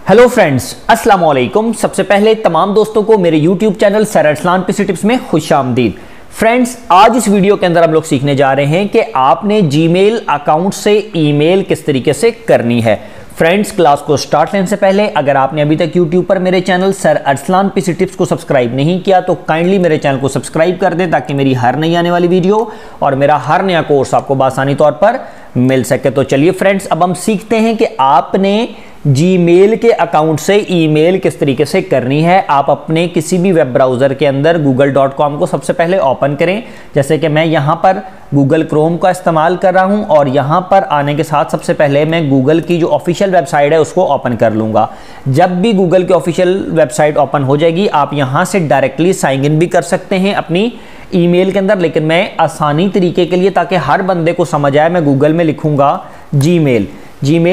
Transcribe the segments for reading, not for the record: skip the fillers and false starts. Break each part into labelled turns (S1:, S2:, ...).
S1: Hello friends, अस्सलाम वालेकुम। सबसे पहले तमाम दोस्तों को मेरे YouTube channel sir Arsalan PC tips में खुशामदीद। फ्रेंड्स, आज इस वीडियो के अंदर हम लोग सीखने जा रहे हैं कि आपने जीमेल अकाउंट से ईमेल किस तरीके से करनी है। फ्रेंड्स, क्लास को स्टार्ट करने से पहले अगर आपने अभी तक यूट्यूब पर मेरे channel sir Arsalan PC tips को सब्सक्राइब नहीं किया तो काइंडली मेरे चैनल को सब्सक्राइब कर दें ताकि मेरी हर नई आने वाली वीडियो और मेरा हर नया कोर्स आपको बआसानी तौर पर मिल सके। तो चलिए फ्रेंड्स, अब हम सीखते हैं कि आपने जीमेल के अकाउंट से ईमेल किस तरीके से करनी है। आप अपने किसी भी वेब ब्राउज़र के अंदर google.com को सबसे पहले ओपन करें। जैसे कि मैं यहाँ पर गूगल क्रोम का इस्तेमाल कर रहा हूँ और यहाँ पर आने के साथ सबसे पहले मैं गूगल की जो ऑफिशियल वेबसाइट है उसको ओपन कर लूँगा। जब भी गूगल की ऑफिशियल वेबसाइट ओपन हो जाएगी आप यहाँ से डायरेक्टली साइन इन भी कर सकते हैं अपनी ईमेल के अंदर, लेकिन मैं आसानी तरीके के लिए ताकि हर बंदे को समझ आए मैं गूगल में लिखूँगा जीमेल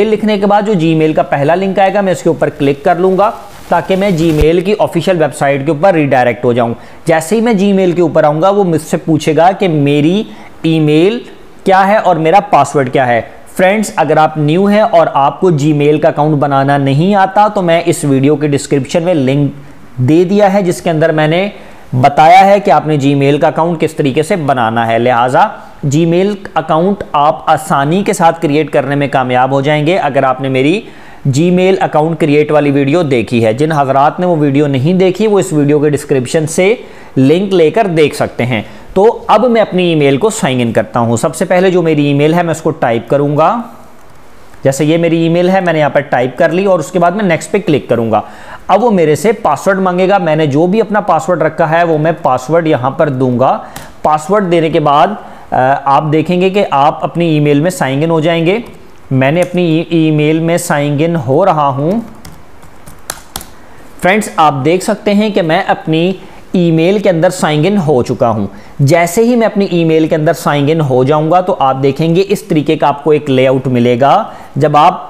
S1: लिखने के बाद जो जीमेल का पहला लिंक आएगा मैं इसके ऊपर क्लिक कर लूँगा ताकि मैं जीमेल की ऑफिशियल वेबसाइट के ऊपर रीडायरेक्ट हो जाऊँ। जैसे ही मैं जीमेल के ऊपर आऊँगा वो मुझसे पूछेगा कि मेरी ईमेल क्या है और मेरा पासवर्ड क्या है। फ्रेंड्स, अगर आप न्यू हैं और आपको जीमेल का अकाउंट बनाना नहीं आता तो मैं इस वीडियो के डिस्क्रिप्शन में लिंक दे दिया है जिसके अंदर मैंने बताया है कि आपने जीमेल का अकाउंट किस तरीके से बनाना है। लिहाजा जीमेल अकाउंट आप आसानी के साथ क्रिएट करने में कामयाब हो जाएंगे अगर आपने मेरी जीमेल अकाउंट क्रिएट वाली वीडियो देखी है। जिन हजरात ने वो वीडियो नहीं देखी वो इस वीडियो के डिस्क्रिप्शन से लिंक लेकर देख सकते हैं। तो अब मैं अपनी ईमेल को साइन इन करता हूँ। सबसे पहले जो मेरी ईमेल है मैं उसको टाइप करूँगा। जैसे ये मेरी ईमेल है मैंने यहाँ पर टाइप कर ली और उसके बाद मैं नेक्स्ट पे क्लिक करूँगा। अब वो मेरे से पासवर्ड मांगेगा। मैंने जो भी अपना पासवर्ड रखा है वो मैं पासवर्ड यहाँ पर दूंगा। पासवर्ड देने के बाद आप देखेंगे कि आप अपनी ईमेल में साइन इन हो जाएंगे। मैंने अपनी ईमेल में साइन इन हो रहा हूँ। फ्रेंड्स, आप देख सकते हैं कि मैं अपनी ईमेल के अंदर साइन इन हो चुका हूं। जैसे ही मैं अपनी ईमेल के अंदर साइन इन हो जाऊंगा तो आप देखेंगे इस तरीके का आपको एक लेआउट मिलेगा। जब आप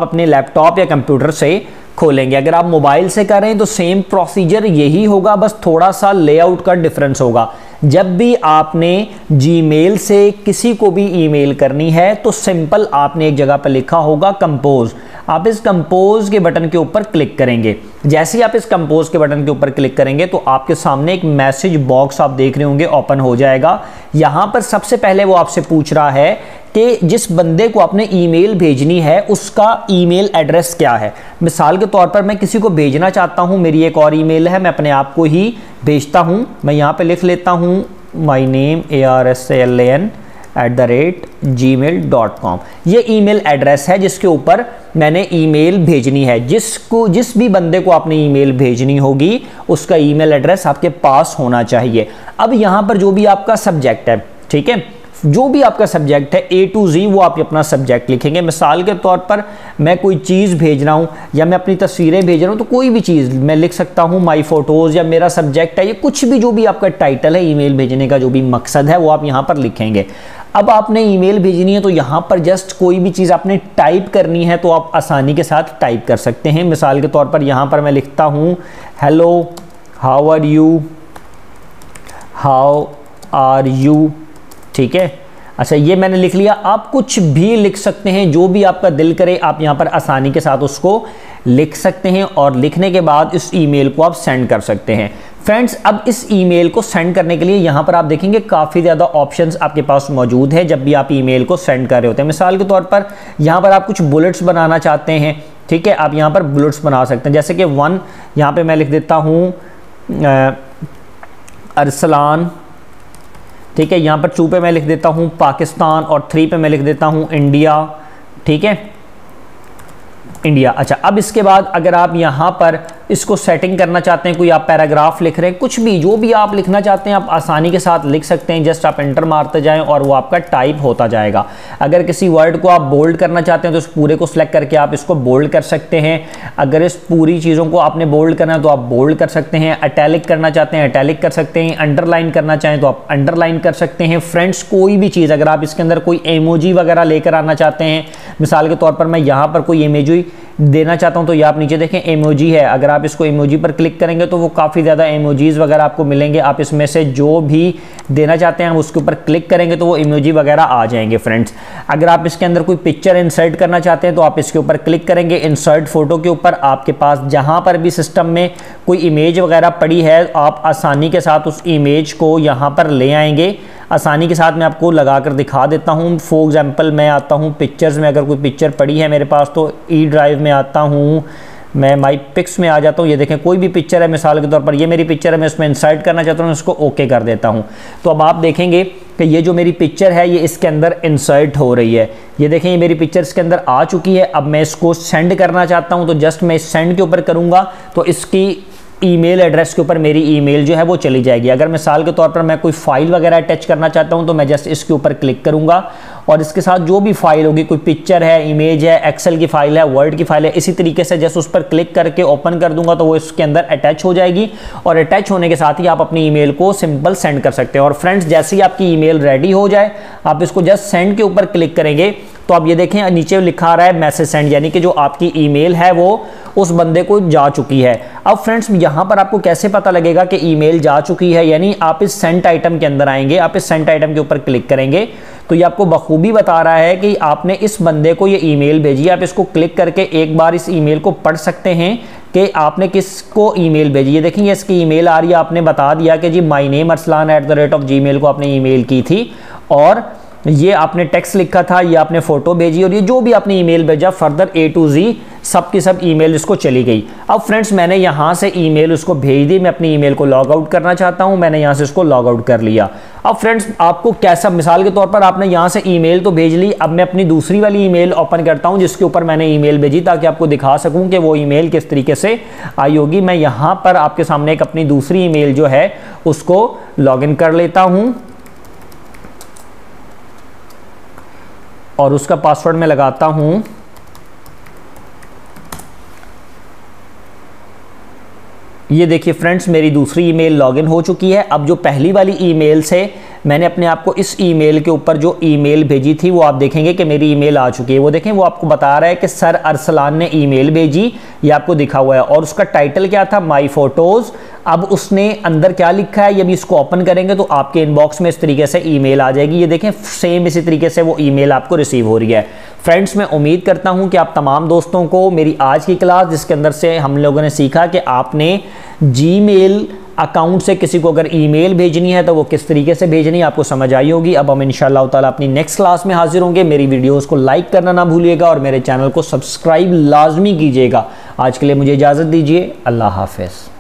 S1: अपने लैपटॉप या कंप्यूटर से खोलेंगे, अगर आप मोबाइल से कर रहे हैं तो सेम प्रोसीजर यही होगा, बस थोड़ा सा लेआउट का डिफरेंस होगा। जब भी आपने जीमेल से किसी को भी ईमेल करनी है तो सिंपल आपने एक जगह पर लिखा होगा कंपोज। आप इस कंपोज के बटन के ऊपर क्लिक करेंगे। जैसे ही आप इस कंपोज के बटन के ऊपर क्लिक करेंगे तो आपके सामने एक मैसेज बॉक्स आप देख रहे होंगे ओपन हो जाएगा। यहाँ पर सबसे पहले वो आपसे पूछ रहा है कि जिस बंदे को आपने ईमेल भेजनी है उसका ईमेल एड्रेस क्या है। मिसाल के तौर पर मैं किसी को भेजना चाहता हूँ, मेरी एक और ईमेल है, मैं अपने आप को ही भेजता हूँ। मैं यहाँ पे लिख लेता हूँ my name arsalan@gmail.com। ये ईमेल एड्रेस है जिसके ऊपर मैंने ईमेल भेजनी है। जिस भी बंदे को आपने ईमेल भेजनी होगी उसका ईमेल एड्रेस आपके पास होना चाहिए। अब यहाँ पर जो भी आपका सब्जेक्ट है, ठीक है, जो भी आपका सब्जेक्ट है A to Z वो आप अपना सब्जेक्ट लिखेंगे। मिसाल के तौर पर मैं कोई चीज़ भेज रहा हूँ या मैं अपनी तस्वीरें भेज रहा हूँ तो कोई भी चीज़ मैं लिख सकता हूँ माई फोटोज़ या मेरा सब्जेक्ट है, ये कुछ भी जो भी आपका टाइटल है ईमेल भेजने का जो भी मकसद है वो आप यहाँ पर लिखेंगे। अब आपने ईमेल भेजनी है तो यहाँ पर जस्ट कोई भी चीज़ आपने टाइप करनी है तो आप आसानी के साथ टाइप कर सकते हैं। मिसाल के तौर पर यहाँ पर मैं लिखता हूँ हेलो हाउ आर यू, ठीक है। अच्छा, ये मैंने लिख लिया। आप कुछ भी लिख सकते हैं, जो भी आपका दिल करे आप यहाँ पर आसानी के साथ उसको लिख सकते हैं और लिखने के बाद इस ईमेल को आप सेंड कर सकते हैं। फ्रेंड्स, अब इस ईमेल को सेंड करने के लिए यहाँ पर आप देखेंगे काफ़ी ज़्यादा ऑप्शंस आपके पास मौजूद है जब भी आप ईमेल को सेंड कर रहे होते हैं। मिसाल के तौर पर यहाँ पर आप कुछ बुलेट्स बनाना चाहते हैं, ठीक है, आप यहाँ पर बुलेट्स बना सकते हैं। जैसे कि 1 यहाँ पर मैं लिख देता हूँ अरसलान, ठीक है। यहाँ पर 2 पे मैं लिख देता हूँ पाकिस्तान और 3 पे मैं लिख देता हूँ इंडिया, ठीक है, इंडिया। अच्छा, अब इसके बाद अगर आप यहाँ पर इसको सेटिंग करना चाहते हैं, कोई आप पैराग्राफ लिख रहे हैं, कुछ भी जो भी आप लिखना चाहते हैं आप आसानी के साथ लिख सकते हैं। जस्ट आप एंटर मारते जाएं और वो आपका टाइप होता जाएगा। अगर किसी वर्ड को आप बोल्ड करना चाहते हैं तो इस पूरे को सिलेक्ट करके आप इसको बोल्ड कर सकते हैं। अगर इस पूरी चीज़ों को आपने बोल्ड करना है तो आप बोल्ड कर सकते हैं। अटैलिक करना चाहते हैं अटैलिक कर सकते हैं। अंडरलाइन करना चाहें तो आप अंडरलाइन कर सकते हैं। फ्रेंड्स, कोई भी चीज़ अगर आप इसके अंदर कोई इमोजी वगैरह लेकर आना चाहते हैं, मिसाल के तौर पर मैं यहाँ पर कोई इमोजी देना चाहता हूँ तो ये आप नीचे देखें इमोजी है। अगर आप आप इसको इमोजी पर क्लिक करेंगे तो वो काफ़ी ज़्यादा इमोजीज़ वगैरह आपको मिलेंगे। आप इसमें से जो भी देना चाहते हैं उसके ऊपर क्लिक करेंगे तो वो इमोजी वगैरह आ जाएंगे फ्रेंड्स। अगर आप इसके अंदर कोई पिक्चर इंसर्ट करना चाहते हैं तो आप इसके ऊपर क्लिक करेंगे, इंसर्ट फोटो के ऊपर। आपके पास जहाँ पर भी सिस्टम में कोई इमेज वगैरह पड़ी है आप आसानी के साथ उस इमेज को यहाँ पर ले आएंगे। आसानी के साथ मैं आपको लगा कर दिखा देता हूँ। फॉर एग्जांपल मैं आता हूँ पिक्चर्स में, अगर कोई पिक्चर पड़ी है मेरे पास तो ई ड्राइव में आता हूँ, मैं माई पिक्स में आ जाता हूँ। ये देखें कोई भी पिक्चर है, मिसाल के तौर पर ये मेरी पिक्चर है, मैं इसमें इंसर्ट करना चाहता हूँ, इसको ओके कर देता हूँ। तो अब आप देखेंगे कि ये जो मेरी पिक्चर है ये इसके अंदर इंसर्ट हो रही है। ये देखें ये मेरी पिक्चर इसके अंदर आ चुकी है। अब मैं इसको सेंड करना चाहता हूँ तो जस्ट मैं सेंड के ऊपर करूँगा तो इसकी ईमेल एड्रेस के ऊपर मेरी ईमेल जो है वो चली जाएगी। अगर मिसाल के तौर पर मैं कोई फाइल वगैरह अटैच करना चाहता हूं तो मैं जस्ट इसके ऊपर क्लिक करूंगा और इसके साथ जो भी फाइल होगी, कोई पिक्चर है, इमेज है, एक्सेल की फाइल है, वर्ड की फाइल है, इसी तरीके से जस्ट उस पर क्लिक करके ओपन कर दूंगा तो वो इसके अंदर अटैच हो जाएगी। और अटैच होने के साथ ही आप अपनी ईमेल को सिंपल सेंड कर सकते हैं। और फ्रेंड्स जैसे ही आपकी ईमेल रेडी हो जाए आप इसको जस्ट सेंड के ऊपर क्लिक करेंगे तो आप ये देखें नीचे लिखा आ रहा है मैसेज सेंड, यानी कि जो आपकी ईमेल है वो उस बंदे को जा चुकी है। अब फ्रेंड्स यहाँ पर आपको कैसे पता लगेगा कि ईमेल जा चुकी है, यानी आप इस सेंट आइटम के अंदर आएंगे, आप इस सेंट आइटम के ऊपर क्लिक करेंगे तो ये आपको बखूबी बता रहा है कि आपने इस बंदे को ये ईमेल भेजी। आप इसको क्लिक करके एक बार इस ईमेल को पढ़ सकते हैं कि आपने किसको ईमेल भेजी। ये देखेंगे इसकी ईमेल आ रही है, आपने बता दिया कि जी माई नेम arsalan@gmail को आपने ईमेल की थी और ये आपने टेक्स्ट लिखा था, ये आपने फोटो भेजी और ये जो भी आपने ईमेल भेजा फर्दर A to Z सब की सब ईमेल इसको चली गई। अब फ्रेंड्स मैंने यहाँ से ईमेल उसको भेज दी, मैं अपनी ईमेल को लॉग आउट करना चाहता हूँ, मैंने यहाँ से इसको लॉग आउट कर लिया। अब फ्रेंड्स आपको कैसा, मिसाल के तौर पर आपने यहाँ से ईमेल तो भेज ली, अब मैं अपनी दूसरी वाली ईमेल ओपन करता हूँ जिसके ऊपर मैंने ईमेल भेजी ताकि आपको दिखा सकूँ कि वो ईमेल किस तरीके से आई होगी। मैं यहाँ पर आपके सामने एक अपनी दूसरी ईमेल जो है उसको लॉग इन कर लेता हूँ और उसका पासवर्ड मैं लगाता हूं ये देखिए फ्रेंड्स मेरी दूसरी ईमेल लॉगिन हो चुकी है। अब जो पहली वाली ईमेल से मैंने अपने आप को इस ईमेल के ऊपर जो ईमेल भेजी थी वो आप देखेंगे कि मेरी ईमेल आ चुकी है। वो देखें वो आपको बता रहा है कि सर अरसलान ने ईमेल भेजी, ये आपको दिखा हुआ है और उसका टाइटल क्या था, माई फोटोज़। अब उसने अंदर क्या लिखा है, ये भी इसको ओपन करेंगे तो आपके इनबॉक्स में इस तरीके से ईमेल आ जाएगी। ये देखें सेम इसी तरीके से वो ईमेल आपको रिसीव हो रही है। फ्रेंड्स मैं उम्मीद करता हूं कि आप तमाम दोस्तों को मेरी आज की क्लास जिसके अंदर से हम लोगों ने सीखा कि आपने जीमेल अकाउंट से किसी को अगर ईमेल भेजनी है तो वो किस तरीके से भेजनी है आपको समझ आई होगी। अब हम इंशाअल्लाह ताला अपनी नेक्स्ट क्लास में हाजिर होंगे। मेरी वीडियोस को लाइक करना ना भूलिएगा और मेरे चैनल को सब्सक्राइब लाजमी कीजिएगा। आज के लिए मुझे इजाज़त दीजिए, अल्लाह हाफिज़।